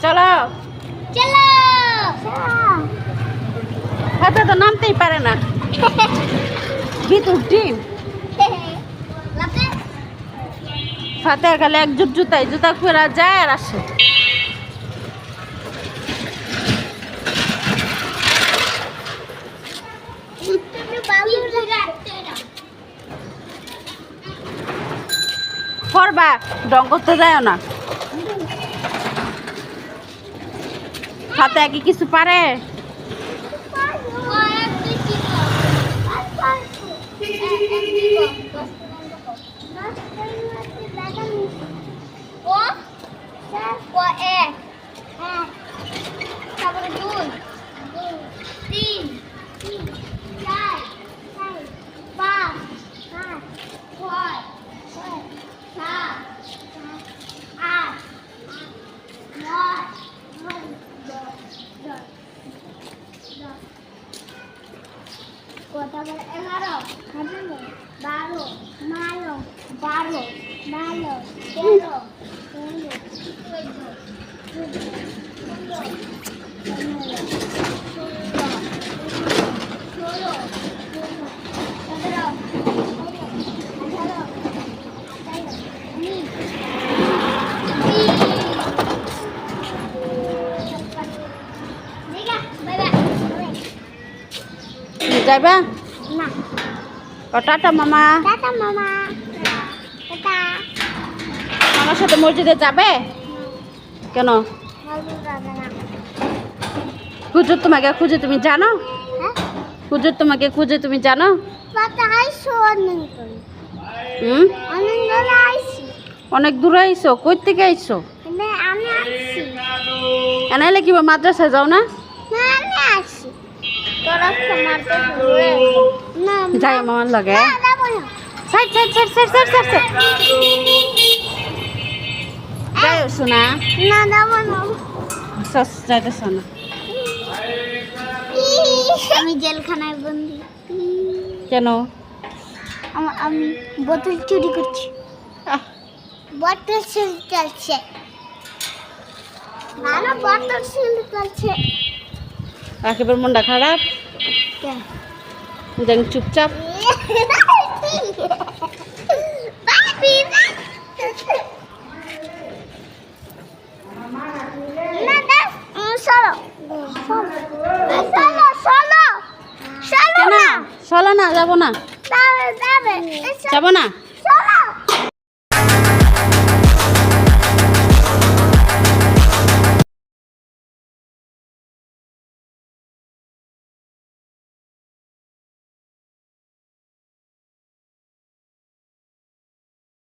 চলো চলো হাতে তো নামতেই পারে না ভিতর ডিম ফাতে গেলে এক জুতা করে যায় আর আসে করবা ডং করতে যায় না ফাতে কি কিছু পারে তারপরে 11 12 12 13 যাইবা না টাটা মামা টাটা মামা টাটা আমার সাথে মসজিদে যাবে কেন হুজুর তোমাকে খুঁজে তুমি জানো হুজুর তোমাকে খুঁজে তুমি জানো অনেক দূরে আইসো কই থেকে আইসো এনাইলে কি মাদ্রাসায় যাও না যাই মামার লগে যাই শোনা যাইতেছ না আমি জেলখানায় বন্দি কেন আমি বোতল চুরি করছি বোতল চুরি চলছে না বোতল চুরি চলছে একেবারে মনটা খারাপ দেখ চুপচাপ চলো না যাবো না যাবো না